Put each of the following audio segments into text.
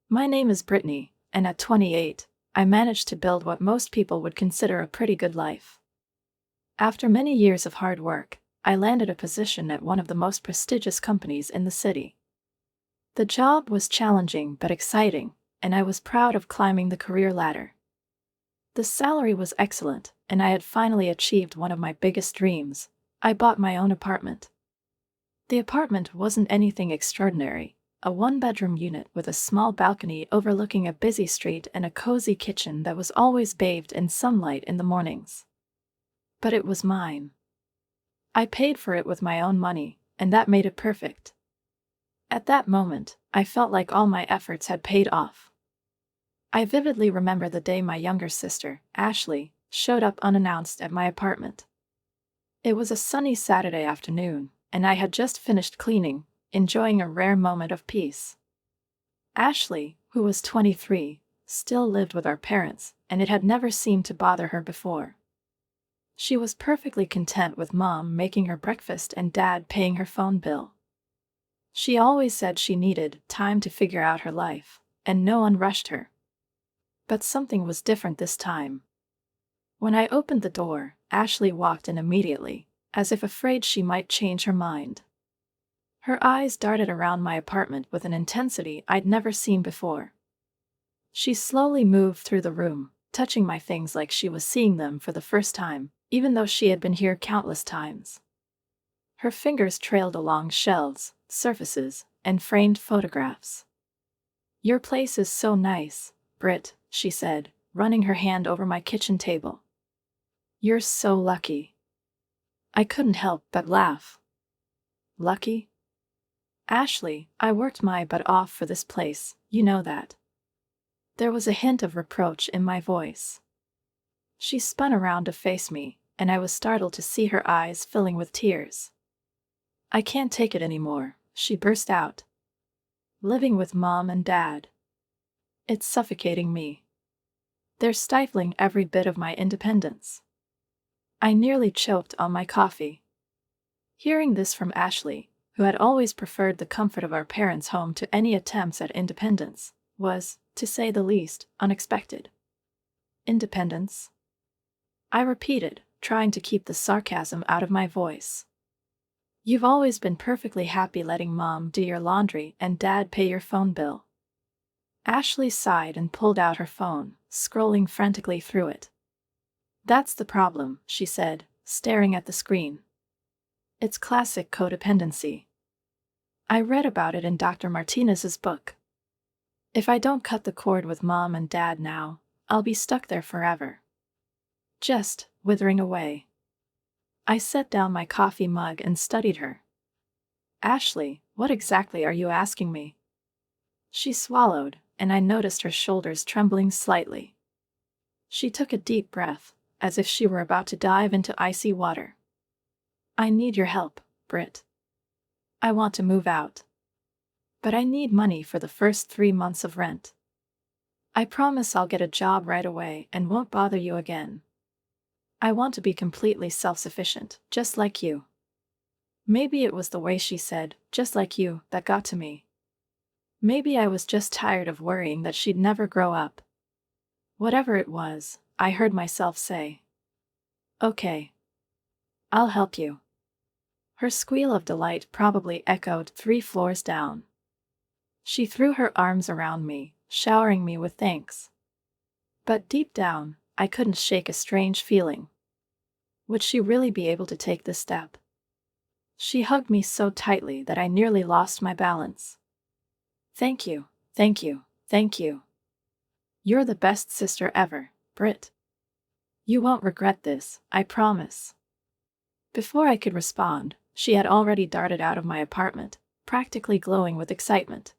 My name is Brittany, and at 28, I managed to build what most people would consider a pretty good life. After many years of hard work, I landed a position at one of the most prestigious companies in the city. The job was challenging but exciting, and I was proud of climbing the career ladder. The salary was excellent, and I had finally achieved one of my biggest dreams. I bought my own apartment. The apartment wasn't anything extraordinary, a one-bedroom unit with a small balcony overlooking a busy street and a cozy kitchen that was always bathed in sunlight in the mornings. But it was mine. I paid for it with my own money, and that made it perfect. At that moment, I felt like all my efforts had paid off. I vividly remember the day my younger sister, Ashley, showed up unannounced at my apartment. It was a sunny Saturday afternoon, and I had just finished cleaning, enjoying a rare moment of peace. Ashley, who was 23, still lived with our parents, and it had never seemed to bother her before. She was perfectly content with Mom making her breakfast and Dad paying her phone bill. She always said she needed time to figure out her life, and no one rushed her. But something was different this time. When I opened the door, Ashley walked in immediately, as if afraid she might change her mind. Her eyes darted around my apartment with an intensity I'd never seen before. She slowly moved through the room, touching my things like she was seeing them for the first time, even though she had been here countless times. Her fingers trailed along shelves, surfaces, and framed photographs. "Your place is so nice, Britt," she said, running her hand over my kitchen table. "You're so lucky." I couldn't help but laugh. Lucky? Ashley, I worked my butt off for this place, you know that. There was a hint of reproach in my voice. She spun around to face me, and I was startled to see her eyes filling with tears. "I can't take it anymore," she burst out. "Living with Mom and Dad. It's suffocating me. They're stifling every bit of my independence." I nearly choked on my coffee. Hearing this from Ashley, who had always preferred the comfort of our parents' home to any attempts at independence, was, to say the least, unexpected. "Independence?" I repeated, trying to keep the sarcasm out of my voice. "You've always been perfectly happy letting Mom do your laundry and Dad pay your phone bill." Ashley sighed and pulled out her phone, scrolling frantically through it. "That's the problem," she said, staring at the screen. "It's classic codependency. I read about it in Dr. Martinez's book. If I don't cut the cord with Mom and Dad now, I'll be stuck there forever. Just withering away." I set down my coffee mug and studied her. "Ashley, what exactly are you asking me?" She swallowed, and I noticed her shoulders trembling slightly. She took a deep breath, as if she were about to dive into icy water. "I need your help, Britt. I want to move out. But I need money for the first 3 months of rent. I promise I'll get a job right away and won't bother you again. I want to be completely self-sufficient, just like you." Maybe it was the way she said, "just like you," that got to me. Maybe I was just tired of worrying that she'd never grow up. Whatever it was, I heard myself say, "Okay. I'll help you." Her squeal of delight probably echoed 3 floors down. She threw her arms around me, showering me with thanks. But deep down, I couldn't shake a strange feeling. Would she really be able to take this step? She hugged me so tightly that I nearly lost my balance. "Thank you, thank you, thank you. You're the best sister ever, Britt. You won't regret this, I promise." Before I could respond, she had already darted out of my apartment, practically glowing with excitement.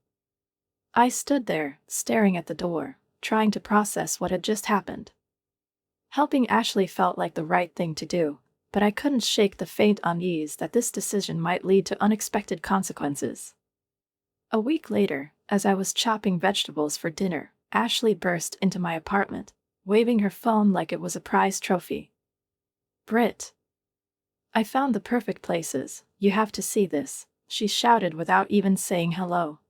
I stood there, staring at the door, trying to process what had just happened. Helping Ashley felt like the right thing to do, but I couldn't shake the faint unease that this decision might lead to unexpected consequences. A week later, as I was chopping vegetables for dinner, Ashley burst into my apartment, waving her phone like it was a prize trophy. "Britt, I found the perfect places, you have to see this," she shouted without even saying hello.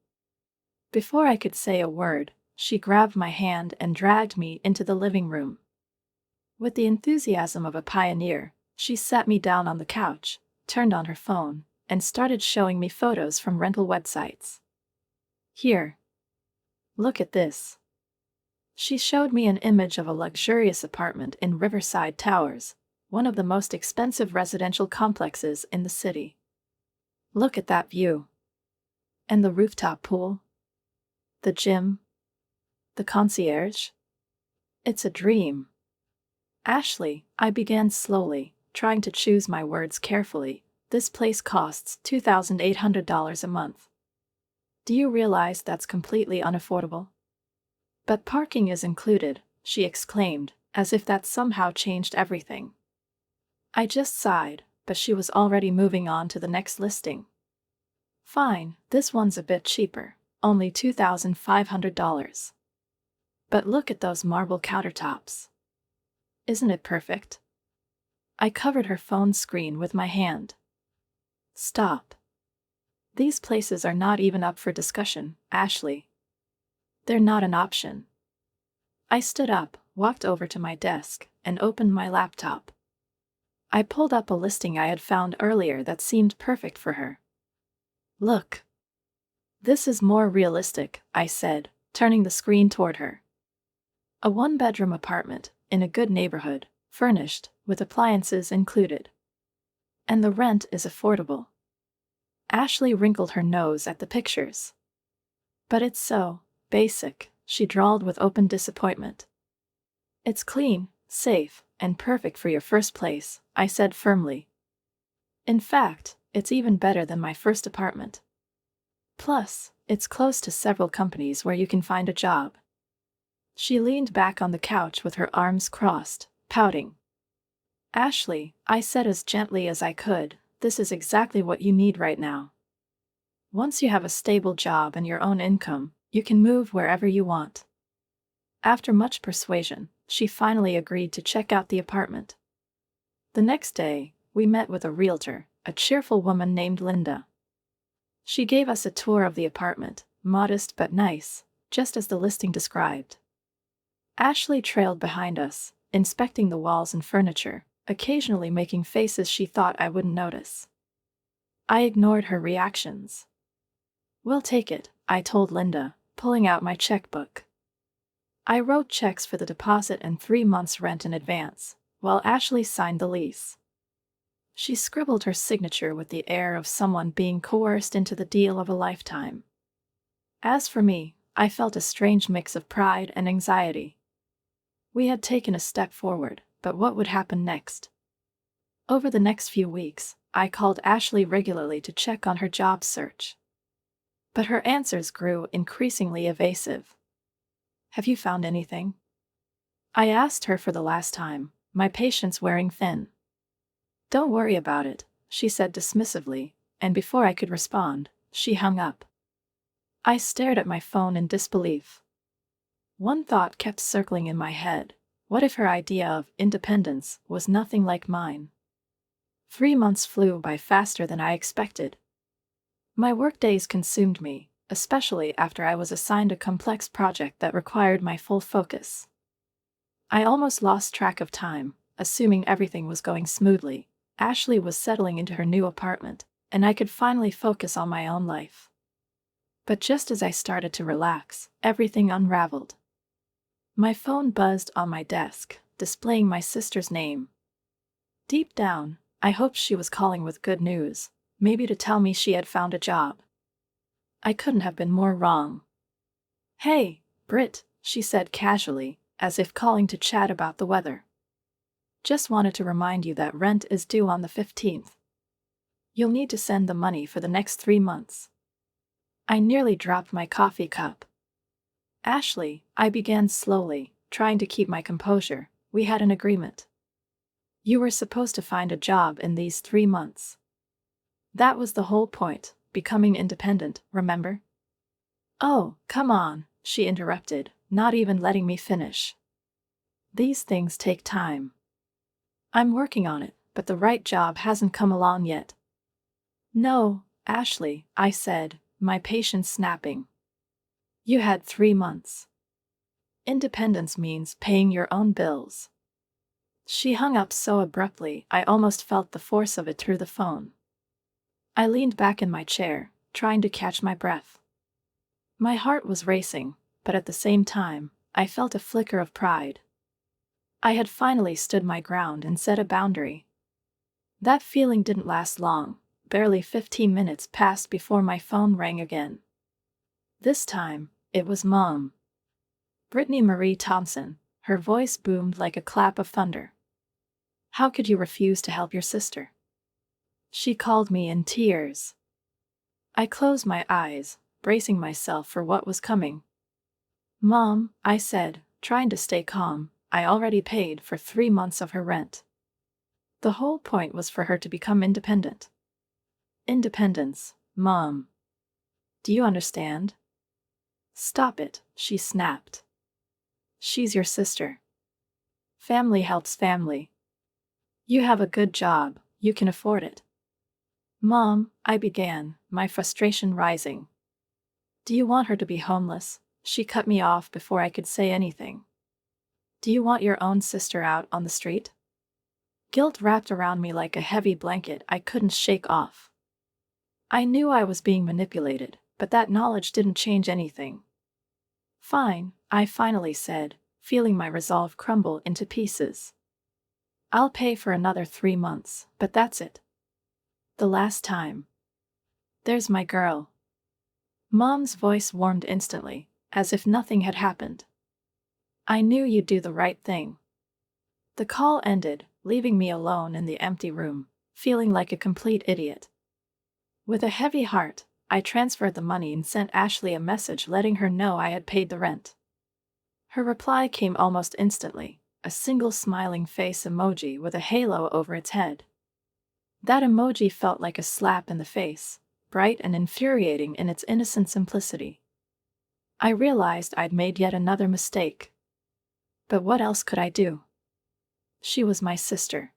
Before I could say a word, she grabbed my hand and dragged me into the living room. With the enthusiasm of a pioneer, she sat me down on the couch, turned on her phone, and started showing me photos from rental websites. Here. Look at this. She showed me an image of a luxurious apartment in Riverside Towers, one of the most expensive residential complexes in the city. Look at that view. And the rooftop pool. The gym. The concierge. It's a dream. Ashley, I began slowly, trying to choose my words carefully. This place costs $2,800 a month. Do you realize that's completely unaffordable? But parking is included, she exclaimed, as if that somehow changed everything. I just sighed, but she was already moving on to the next listing. Fine, this one's a bit cheaper, only $2,500. But look at those marble countertops. Isn't it perfect? I covered her phone screen with my hand. Stop. These places are not even up for discussion, Ashley. They're not an option. I stood up, walked over to my desk, and opened my laptop. I pulled up a listing I had found earlier that seemed perfect for her. Look. This is more realistic, I said, turning the screen toward her. A one-bedroom apartment, in a good neighborhood, furnished, with appliances included. And the rent is affordable. Ashley wrinkled her nose at the pictures. But it's so basic, she drawled with open disappointment. It's clean, safe, and perfect for your first place, I said firmly. In fact, it's even better than my first apartment. Plus, it's close to several companies where you can find a job. She leaned back on the couch with her arms crossed, pouting. Ashley, I said as gently as I could, this is exactly what you need right now. Once you have a stable job and your own income, you can move wherever you want. After much persuasion, she finally agreed to check out the apartment. The next day, we met with a realtor, a cheerful woman named Linda. She gave us a tour of the apartment, modest but nice, just as the listing described. Ashley trailed behind us, inspecting the walls and furniture, occasionally making faces she thought I wouldn't notice. I ignored her reactions. We'll take it, I told Linda, pulling out my checkbook. I wrote checks for the deposit and 3 months' rent in advance, while Ashley signed the lease. She scribbled her signature with the air of someone being coerced into the deal of a lifetime. As for me, I felt a strange mix of pride and anxiety. We had taken a step forward, but what would happen next? Over the next few weeks, I called Ashley regularly to check on her job search. But her answers grew increasingly evasive. Have you found anything? I asked her for the last time, my patience wearing thin. Don't worry about it, she said dismissively, and before I could respond, she hung up. I stared at my phone in disbelief. One thought kept circling in my head. What if her idea of independence was nothing like mine? 3 months flew by faster than I expected. My workdays consumed me, especially after I was assigned a complex project that required my full focus. I almost lost track of time, assuming everything was going smoothly. Ashley was settling into her new apartment, and I could finally focus on my own life. But just as I started to relax, everything unraveled. My phone buzzed on my desk, displaying my sister's name. Deep down, I hoped she was calling with good news, maybe to tell me she had found a job. I couldn't have been more wrong. Hey, Britt, she said casually, as if calling to chat about the weather. Just wanted to remind you that rent is due on the 15th. You'll need to send the money for the next 3 months. I nearly dropped my coffee cup. Ashley, I began slowly, trying to keep my composure. We had an agreement. You were supposed to find a job in these 3 months. That was the whole point, becoming independent, remember? Oh, come on, she interrupted, not even letting me finish. These things take time. I'm working on it, but the right job hasn't come along yet. No, Ashley, I said, my patience snapping. You had 3 months. Independence means paying your own bills. She hung up so abruptly I almost felt the force of it through the phone. I leaned back in my chair, trying to catch my breath. My heart was racing, but at the same time, I felt a flicker of pride. I had finally stood my ground and set a boundary. That feeling didn't last long. Barely 15 minutes passed before my phone rang again. This time, it was Mom. Brittany Marie Thompson. Her voice boomed like a clap of thunder. How could you refuse to help your sister? She called me in tears. I closed my eyes, bracing myself for what was coming. Mom, I said, trying to stay calm, I already paid for 3 months of her rent. The whole point was for her to become independent. Independence, Mom. Do you understand? Stop it, she snapped. She's your sister. Family helps family. You have a good job, you can afford it. Mom, I began, my frustration rising. Do you want her to be homeless? She cut me off before I could say anything. Do you want your own sister out on the street? Guilt wrapped around me like a heavy blanket I couldn't shake off. I knew I was being manipulated, but that knowledge didn't change anything. Fine, I finally said, feeling my resolve crumble into pieces. I'll pay for another 3 months, but that's it. The last time. There's my girl. Mom's voice warmed instantly, as if nothing had happened. I knew you'd do the right thing. The call ended, leaving me alone in the empty room, feeling like a complete idiot. With a heavy heart, I transferred the money and sent Ashley a message letting her know I had paid the rent. Her reply came almost instantly, a single smiling face emoji with a halo over its head. That emoji felt like a slap in the face, bright and infuriating in its innocent simplicity. I realized I'd made yet another mistake. But what else could I do? She was my sister.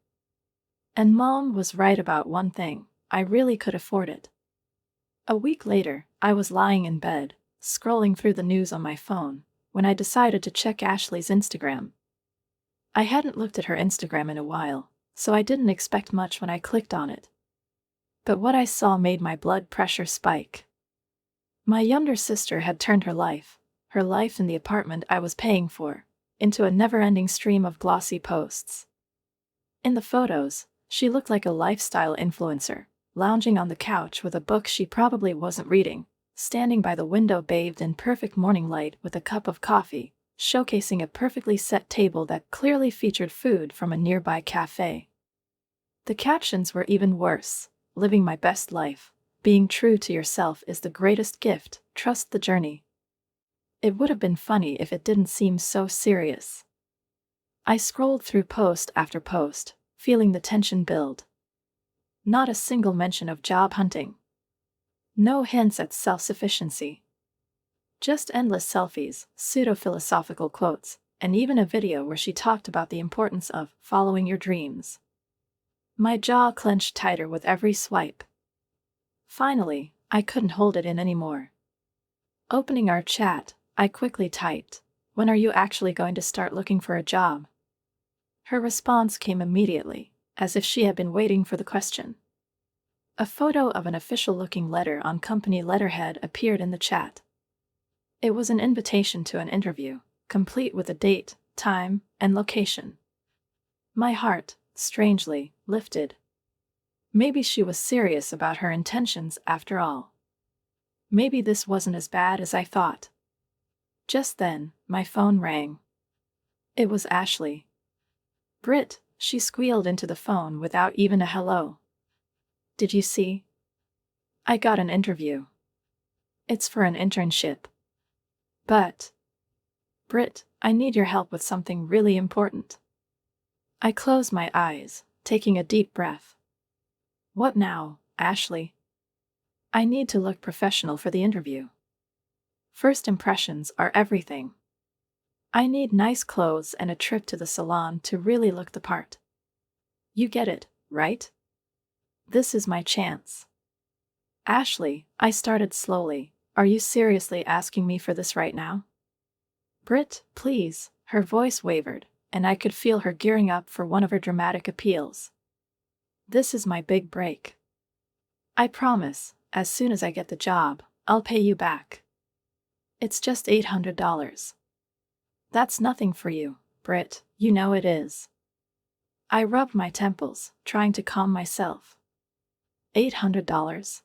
And Mom was right about one thing, I really could afford it. A week later, I was lying in bed, scrolling through the news on my phone, when I decided to check Ashley's Instagram. I hadn't looked at her Instagram in a while, so I didn't expect much when I clicked on it. But what I saw made my blood pressure spike. My younger sister had turned her life in the apartment I was paying for, into a never-ending stream of glossy posts. In the photos, she looked like a lifestyle influencer, lounging on the couch with a book she probably wasn't reading, standing by the window bathed in perfect morning light with a cup of coffee, showcasing a perfectly set table that clearly featured food from a nearby cafe. The captions were even worse. Living my best life. Being true to yourself is the greatest gift. Trust the journey. It would have been funny if it didn't seem so serious. I scrolled through post after post, feeling the tension build. Not a single mention of job hunting. No hints at self-sufficiency. Just endless selfies, pseudo-philosophical quotes, and even a video where she talked about the importance of following your dreams. My jaw clenched tighter with every swipe. Finally, I couldn't hold it in anymore. Opening our chat, I quickly typed, "When are you actually going to start looking for a job?" Her response came immediately, as if she had been waiting for the question. A photo of an official-looking letter on company letterhead appeared in the chat. It was an invitation to an interview, complete with a date, time, and location. My heart, strangely, lifted. Maybe she was serious about her intentions after all. Maybe this wasn't as bad as I thought. Just then, my phone rang. It was Ashley. "Britt," she squealed into the phone without even a hello. "Did you see? I got an interview. It's for an internship. But, Britt, I need your help with something really important." I closed my eyes, taking a deep breath. "What now, Ashley?" "I need to look professional for the interview. First impressions are everything. I need nice clothes and a trip to the salon to really look the part. You get it, right? This is my chance." "Ashley," I started slowly, Are you seriously asking me for this right now? Brit, please. Her voice wavered, and I could feel her gearing up for one of her dramatic appeals. This is my big break. I promise, as soon as I get the job, I'll pay you back. It's just $800. That's nothing for you, Brit, you know it is. I rubbed my temples, trying to calm myself. $800?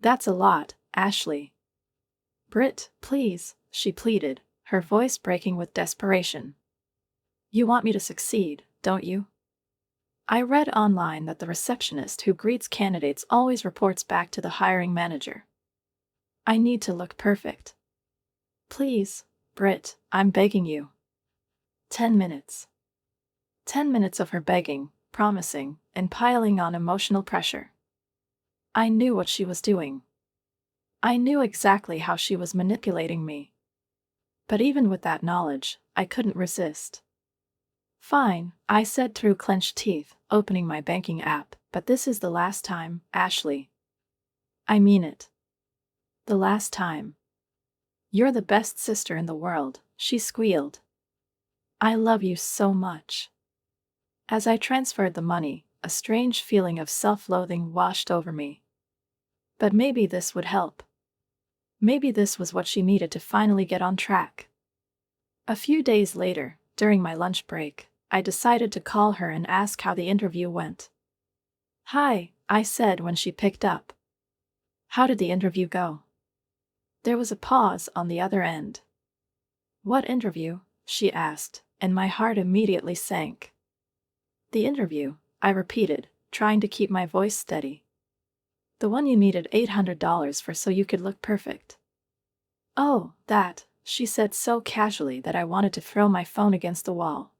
That's a lot, Ashley. Brit, please, she pleaded, her voice breaking with desperation. You want me to succeed, don't you? I read online that the receptionist who greets candidates always reports back to the hiring manager. I need to look perfect. Please, Brit, I'm begging you. 10 minutes. 10 minutes of her begging, promising, and piling on emotional pressure. I knew what she was doing. I knew exactly how she was manipulating me. But even with that knowledge, I couldn't resist. Fine, I said through clenched teeth, opening my banking app, but this is the last time, Ashley. I mean it. The last time. You're the best sister in the world, she squealed. I love you so much. As I transferred the money, a strange feeling of self-loathing washed over me. But maybe this would help. Maybe this was what she needed to finally get on track. A few days later, during my lunch break, I decided to call her and ask how the interview went. Hi, I said when she picked up. How did the interview go? There was a pause on the other end. What interview? She asked, and my heart immediately sank. The interview, I repeated, trying to keep my voice steady. The one you needed $800 for so you could look perfect. Oh, that, she said so casually that I wanted to throw my phone against the wall.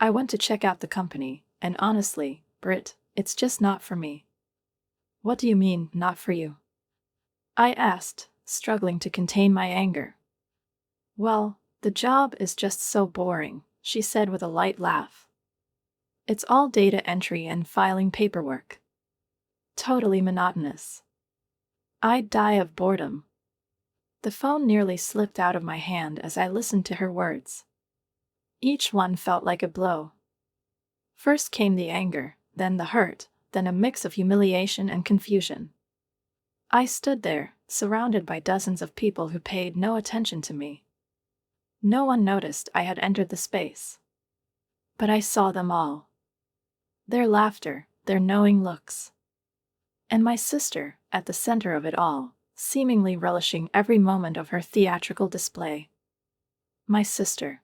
I went to check out the company, and honestly, Brit, it's just not for me. What do you mean, not for you? I asked, struggling to contain my anger. Well, the job is just so boring, she said with a light laugh. It's all data entry and filing paperwork. Totally monotonous. I'd die of boredom. The phone nearly slipped out of my hand as I listened to her words. Each one felt like a blow. First came the anger, then the hurt, then a mix of humiliation and confusion. I stood there, surrounded by dozens of people who paid no attention to me. No one noticed I had entered the space. But I saw them all. Their laughter, their knowing looks. And my sister, at the center of it all, seemingly relishing every moment of her theatrical display. My sister.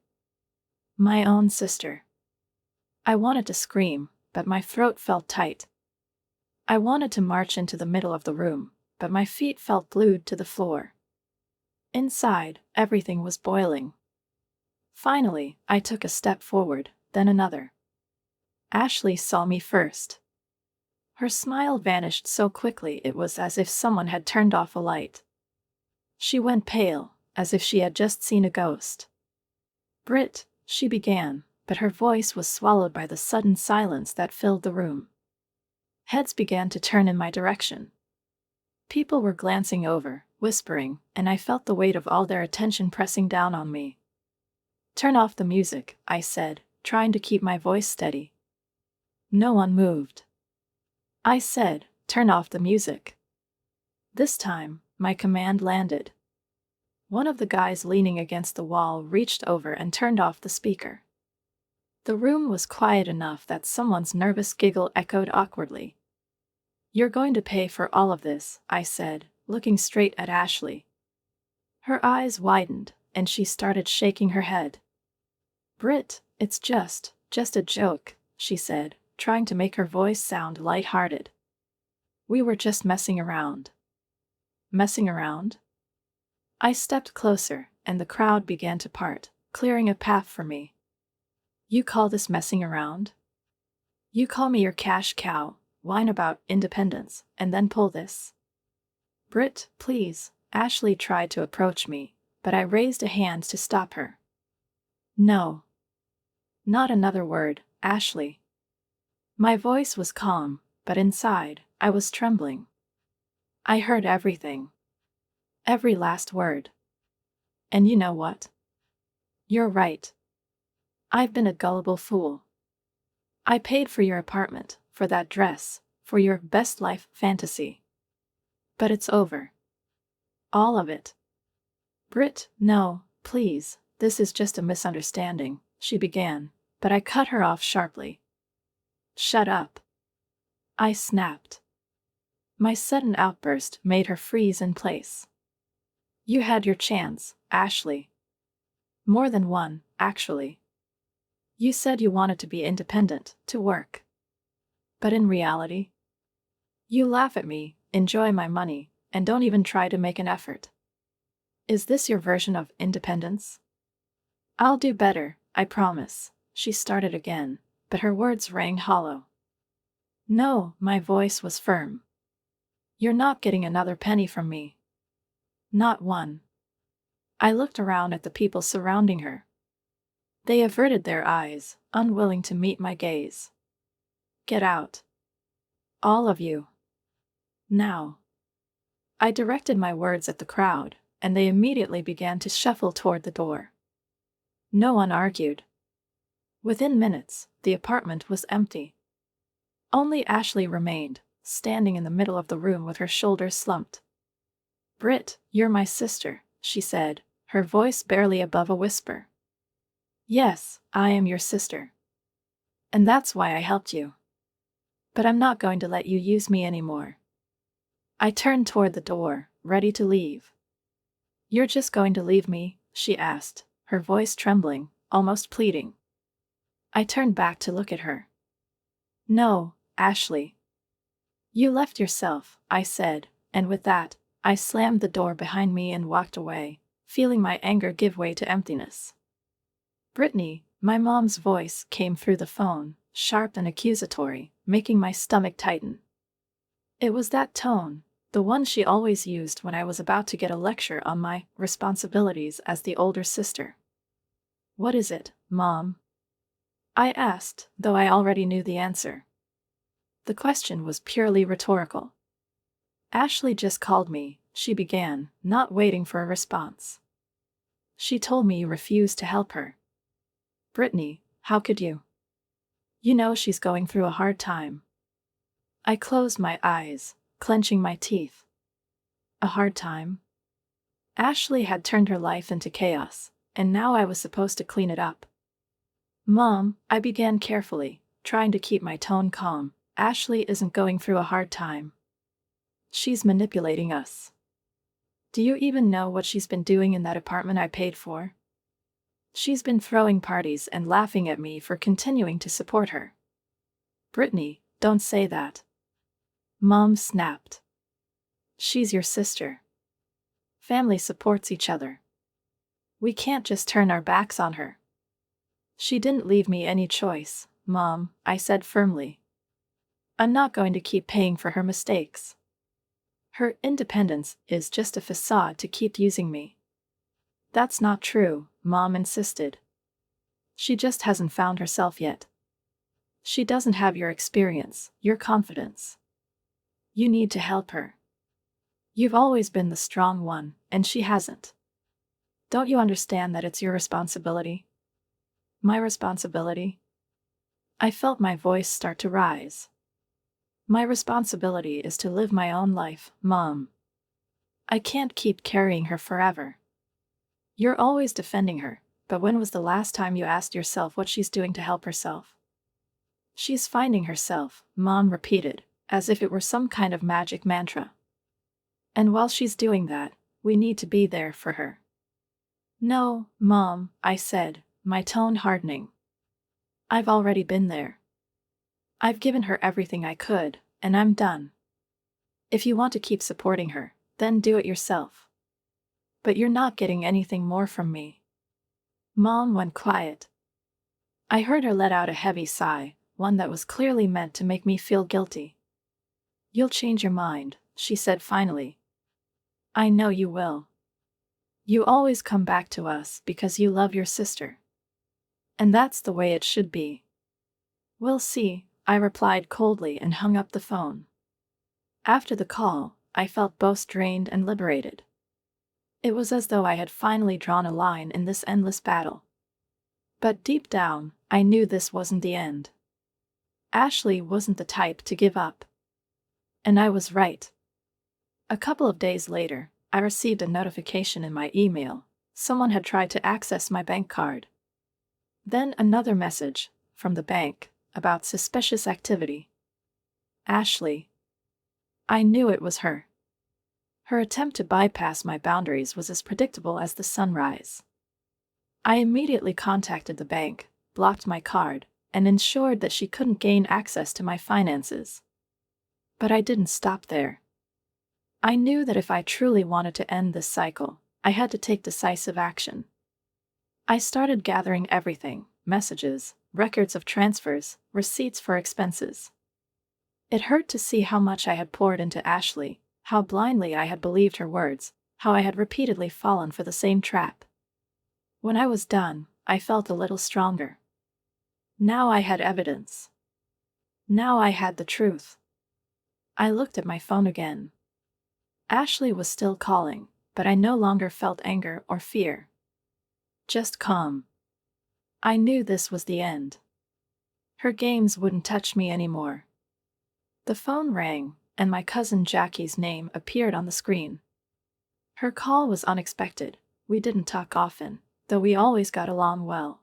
My own sister. I wanted to scream, but my throat felt tight. I wanted to march into the middle of the room, but my feet felt glued to the floor. Inside, everything was boiling. Finally, I took a step forward, then another. Ashley saw me first. Her smile vanished so quickly it was as if someone had turned off a light. She went pale, as if she had just seen a ghost. Brit, she began, but her voice was swallowed by the sudden silence that filled the room. Heads began to turn in my direction. People were glancing over, whispering, and I felt the weight of all their attention pressing down on me. Turn off the music, I said, trying to keep my voice steady. No one moved. I said, turn off the music. This time, my command landed. One of the guys leaning against the wall reached over and turned off the speaker. The room was quiet enough that someone's nervous giggle echoed awkwardly. You're going to pay for all of this, I said, looking straight at Ashley. Her eyes widened, and she started shaking her head. Brit, it's just a joke, she said, trying to make her voice sound light-hearted. We were just messing around. Messing around? I stepped closer, and the crowd began to part, clearing a path for me. You call this messing around? You call me your cash cow, whine about independence, and then pull this? Brit, please, Ashley tried to approach me, but I raised a hand to stop her. No. Not another word, Ashley. My voice was calm, but inside, I was trembling. I heard everything. Every last word. And you know what? You're right. I've been a gullible fool. I paid for your apartment, for that dress, for your best life fantasy. But it's over. All of it. Brit, no, please, this is just a misunderstanding, she began, but I cut her off sharply. Shut up. I snapped. My sudden outburst made her freeze in place. You had your chance, Ashley. More than one, actually. You said you wanted to be independent, to work. But in reality, you laugh at me, enjoy my money, and don't even try to make an effort. Is this your version of independence? I'll do better, I promise, she started again, but her words rang hollow. No, my voice was firm. You're not getting another penny from me. Not one. I looked around at the people surrounding her. They averted their eyes, unwilling to meet my gaze. Get out. All of you. Now. I directed my words at the crowd, and they immediately began to shuffle toward the door. No one argued. Within minutes, the apartment was empty. Only Ashley remained, standing in the middle of the room with her shoulders slumped. Brit, you're my sister, she said, her voice barely above a whisper. Yes, I am your sister. And that's why I helped you. But I'm not going to let you use me anymore. I turned toward the door, ready to leave. You're just going to leave me? She asked, her voice trembling, almost pleading. I turned back to look at her. No, Ashley. You left yourself, I said, and with that, I slammed the door behind me and walked away, feeling my anger give way to emptiness. Brittany, my mom's voice came through the phone, sharp and accusatory, making my stomach tighten. It was that tone, the one she always used when I was about to get a lecture on my responsibilities as the older sister. What is it, Mom? I asked, though I already knew the answer. The question was purely rhetorical. Ashley just called me, she began, not waiting for a response. She told me you refused to help her. Brittany, how could you? You know she's going through a hard time. I closed my eyes, clenching my teeth. A hard time? Ashley had turned her life into chaos, and now I was supposed to clean it up. Mom, I began carefully, trying to keep my tone calm. Ashley isn't going through a hard time. She's manipulating us. Do you even know what she's been doing in that apartment I paid for? She's been throwing parties and laughing at me for continuing to support her. Brittany, don't say that. Mom snapped. She's your sister. Family supports each other. We can't just turn our backs on her. She didn't leave me any choice, Mom, I said firmly. I'm not going to keep paying for her mistakes. Her independence is just a facade to keep using me. That's not true, Mom insisted. She just hasn't found herself yet. She doesn't have your experience, your confidence. You need to help her. You've always been the strong one, and she hasn't. Don't you understand that it's your responsibility? My responsibility? I felt my voice start to rise. My responsibility is to live my own life, Mom. I can't keep carrying her forever. You're always defending her, but when was the last time you asked yourself what she's doing to help herself? She's finding herself, Mom repeated, as if it were some kind of magic mantra. And while she's doing that, we need to be there for her. No, Mom, I said, my tone hardening. I've already been there. I've given her everything I could, and I'm done. If you want to keep supporting her, then do it yourself. But you're not getting anything more from me. Mom went quiet. I heard her let out a heavy sigh, one that was clearly meant to make me feel guilty. You'll change your mind, she said finally. I know you will. You always come back to us because you love your sister. And that's the way it should be. We'll see, I replied coldly and hung up the phone. After the call, I felt both drained and liberated. It was as though I had finally drawn a line in this endless battle. But deep down, I knew this wasn't the end. Ashley wasn't the type to give up. And I was right. A couple of days later, I received a notification in my email. Someone had tried to access my bank card. Then another message, from the bank, about suspicious activity. Ashley. I knew it was her. Her attempt to bypass my boundaries was as predictable as the sunrise. I immediately contacted the bank, blocked my card, and ensured that she couldn't gain access to my finances. But I didn't stop there. I knew that if I truly wanted to end this cycle, I had to take decisive action. I started gathering everything: messages, records of transfers, receipts for expenses. It hurt to see how much I had poured into Ashley, how blindly I had believed her words, how I had repeatedly fallen for the same trap. When I was done, I felt a little stronger. Now I had evidence. Now I had the truth. I looked at my phone again. Ashley was still calling, but I no longer felt anger or fear. Just calm. I knew this was the end. Her games wouldn't touch me anymore. The phone rang, and my cousin Jackie's name appeared on the screen. Her call was unexpected. We didn't talk often, though we always got along well.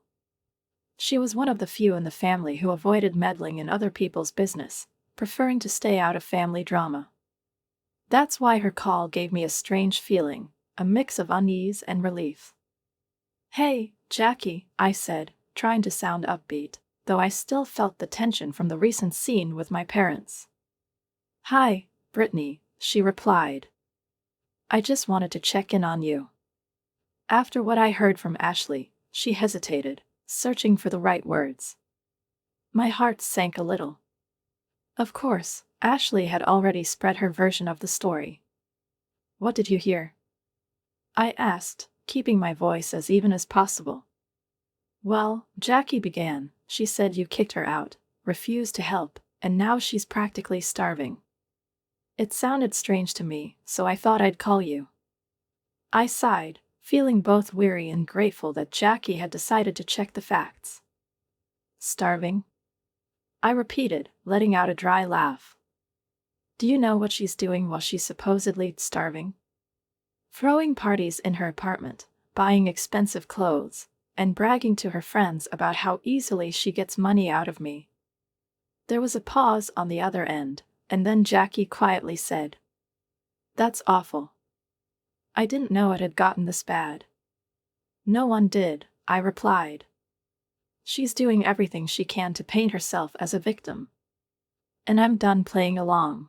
She was one of the few in the family who avoided meddling in other people's business, preferring to stay out of family drama. That's why her call gave me a strange feeling, a mix of unease and relief. "Hey, Jackie," I said, trying to sound upbeat, though I still felt the tension from the recent scene with my parents. "Hi, Brittany," she replied. "I just wanted to check in on you." After what I heard from Ashley, she hesitated, searching for the right words. My heart sank a little. Of course, Ashley had already spread her version of the story. "What did you hear?" I asked, keeping my voice as even as possible. "Well," Jackie began, "she said you kicked her out, refused to help, and now she's practically starving." It sounded strange to me, so I thought I'd call you. I sighed, feeling both weary and grateful that Jackie had decided to check the facts. "Starving?" I repeated, letting out a dry laugh. "Do you know what she's doing while she's supposedly starving?" "Throwing parties in her apartment, buying expensive clothes, and bragging to her friends about how easily she gets money out of me." There was a pause on the other end, and then Jackie quietly said, "That's awful." I didn't know it had gotten this bad. "No one did," I replied. "She's doing everything she can to paint herself as a victim. And I'm done playing along."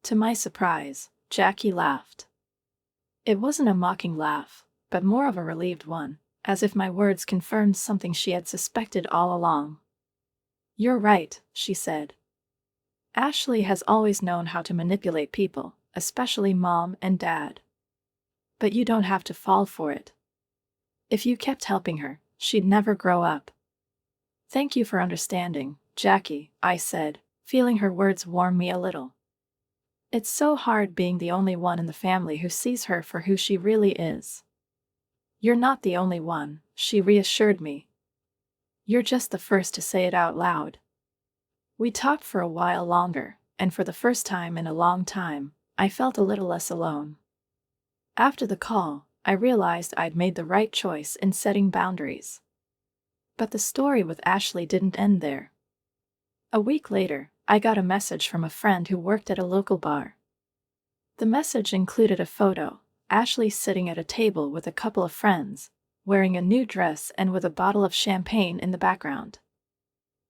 To my surprise, Jackie laughed. It wasn't a mocking laugh, but more of a relieved one, as if my words confirmed something she had suspected all along. "You're right," she said. "Ashley has always known how to manipulate people, especially Mom and Dad. But you don't have to fall for it. If you kept helping her, she'd never grow up." "Thank you for understanding, Jackie," I said, feeling her words warm me a little. It's so hard being the only one in the family who sees her for who she really is. "You're not the only one," she reassured me. "You're just the first to say it out loud." We talked for a while longer, and for the first time in a long time, I felt a little less alone. After the call, I realized I'd made the right choice in setting boundaries. But the story with Ashley didn't end there. A week later, I got a message from a friend who worked at a local bar. The message included a photo: Ashley sitting at a table with a couple of friends, wearing a new dress and with a bottle of champagne in the background.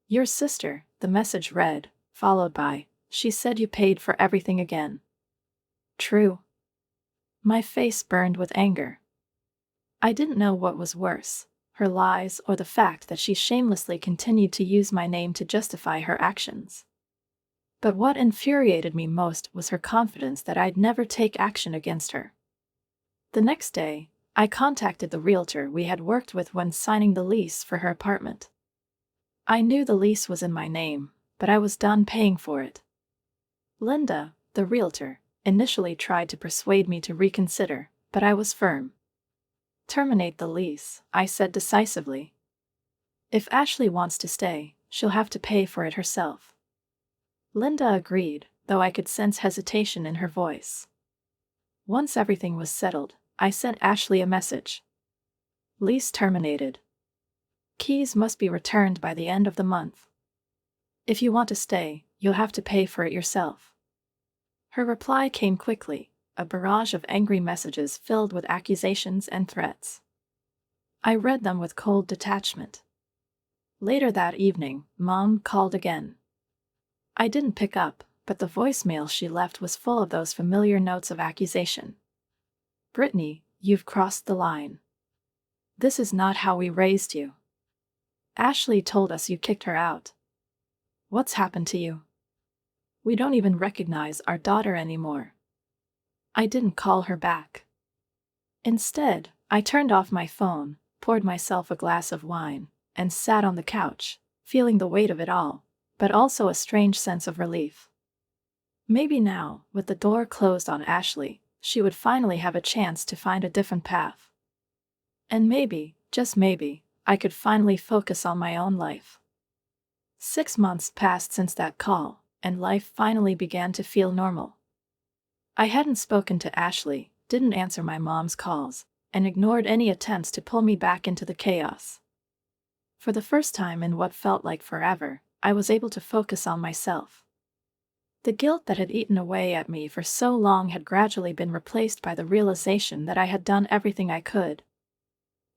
"Your sister," the message read, followed by, "She said you paid for everything again." True. My face burned with anger. I didn't know what was worse, her lies or the fact that she shamelessly continued to use my name to justify her actions. But what infuriated me most was her confidence that I'd never take action against her. The next day, I contacted the realtor we had worked with when signing the lease for her apartment. I knew the lease was in my name, but I was done paying for it. Linda, the realtor, initially tried to persuade me to reconsider, But I was firm. "Terminate the lease," I said decisively. "If Ashley wants to stay, she'll have to pay for it herself." Linda agreed, though I could sense hesitation in her voice. Once everything was settled, I sent Ashley a message. "Lease terminated. Keys must be returned by the end of the month. If you want to stay, you'll have to pay for it yourself." Her reply came quickly, a barrage of angry messages filled with accusations and threats. I read them with cold detachment. Later that evening, Mom called again. I didn't pick up, but the voicemail she left was full of those familiar notes of accusation. "Brittany, you've crossed the line. This is not how we raised you. Ashley told us you kicked her out. What's happened to you? We don't even recognize our daughter anymore." I didn't call her back. Instead, I turned off my phone, poured myself a glass of wine, and sat on the couch, feeling the weight of it all, but also a strange sense of relief. Maybe now, with the door closed on Ashley, she would finally have a chance to find a different path. And maybe, just maybe, I could finally focus on my own life. 6 months passed since that call, and life finally began to feel normal. I hadn't spoken to Ashley, didn't answer my mom's calls, and ignored any attempts to pull me back into the chaos. For the first time in what felt like forever, I was able to focus on myself. The guilt that had eaten away at me for so long had gradually been replaced by the realization that I had done everything I could.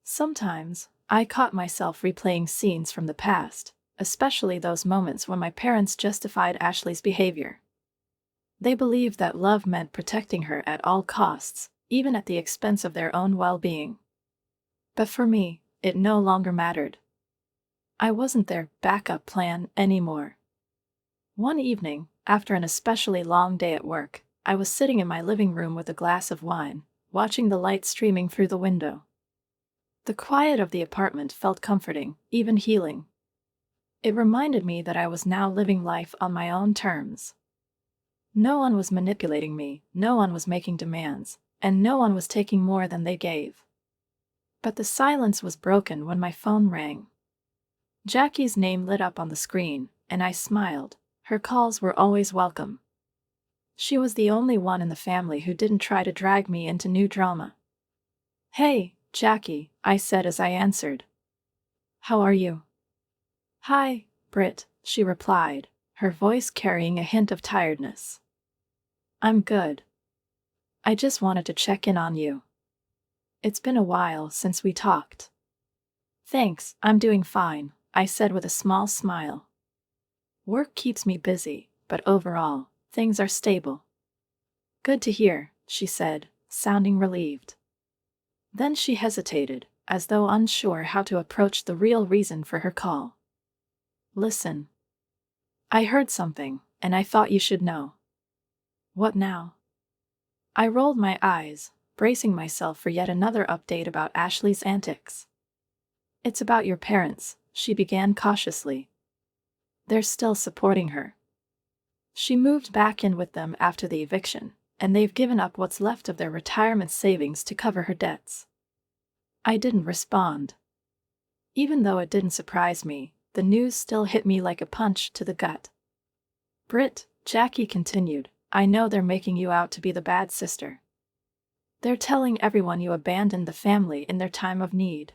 Sometimes, I caught myself replaying scenes from the past, especially those moments when my parents justified Ashley's behavior. They believed that love meant protecting her at all costs, even at the expense of their own well-being. But for me, it no longer mattered. I wasn't their backup plan anymore. One evening, after an especially long day at work, I was sitting in my living room with a glass of wine, watching the light streaming through the window. The quiet of the apartment felt comforting, even healing. It reminded me that I was now living life on my own terms. No one was manipulating me, no one was making demands, and no one was taking more than they gave. But the silence was broken when my phone rang. Jackie's name lit up on the screen, and I smiled. Her calls were always welcome. She was the only one in the family who didn't try to drag me into new drama. "Hey, Jackie," I said as I answered. "How are you?" "Hi, Britt," she replied, her voice carrying a hint of tiredness. "I'm good. I just wanted to check in on you. It's been a while since we talked." "Thanks, I'm doing fine," I said with a small smile. "Work keeps me busy, but overall, things are stable." "Good to hear," she said, sounding relieved. Then she hesitated, as though unsure how to approach the real reason for her call. "Listen. I heard something, and I thought you should know." "What now?" I rolled my eyes, bracing myself for yet another update about Ashley's antics. "It's about your parents," she began cautiously. "They're still supporting her. She moved back in with them after the eviction, and they've given up what's left of their retirement savings to cover her debts." I didn't respond. Even though it didn't surprise me, the news still hit me like a punch to the gut. "Britt," Jackie continued, "I know they're making you out to be the bad sister. They're telling everyone you abandoned the family in their time of need.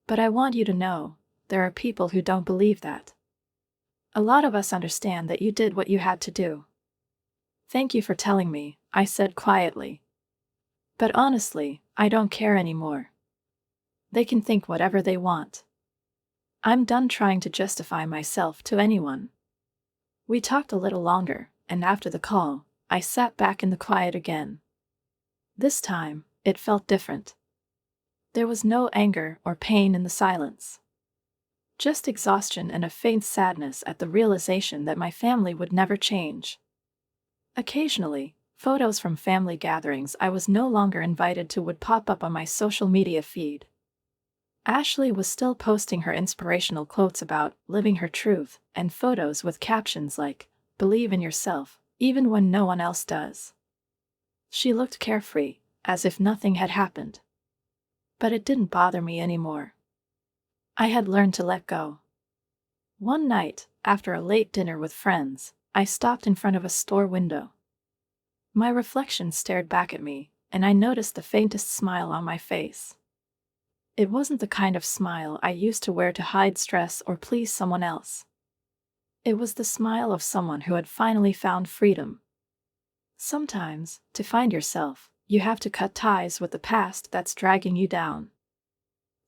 But I want you to know, there are people who don't believe that. A lot of us understand that you did what you had to do." "Thank you for telling me," I said quietly. "But honestly, I don't care anymore. They can think whatever they want. I'm done trying to justify myself to anyone." We talked a little longer, and after the call, I sat back in the quiet again. This time, it felt different. There was no anger or pain in the silence. Just exhaustion and a faint sadness at the realization that my family would never change. Occasionally, photos from family gatherings I was no longer invited to would pop up on my social media feed. Ashley was still posting her inspirational quotes about living her truth, and photos with captions like, "Believe in yourself, even when no one else does." She looked carefree, as if nothing had happened. But it didn't bother me anymore. I had learned to let go. One night, after a late dinner with friends, I stopped in front of a store window. My reflection stared back at me, and I noticed the faintest smile on my face. It wasn't the kind of smile I used to wear to hide stress or please someone else. It was the smile of someone who had finally found freedom. Sometimes, to find yourself, you have to cut ties with the past that's dragging you down.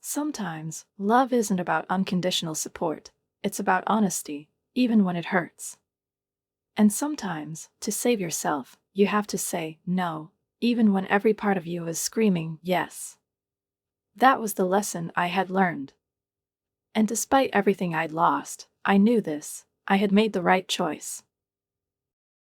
Sometimes, love isn't about unconditional support, it's about honesty, even when it hurts. And sometimes, to save yourself, you have to say no, even when every part of you is screaming yes. That was the lesson I had learned. And despite everything I'd lost, I knew this: I had made the right choice.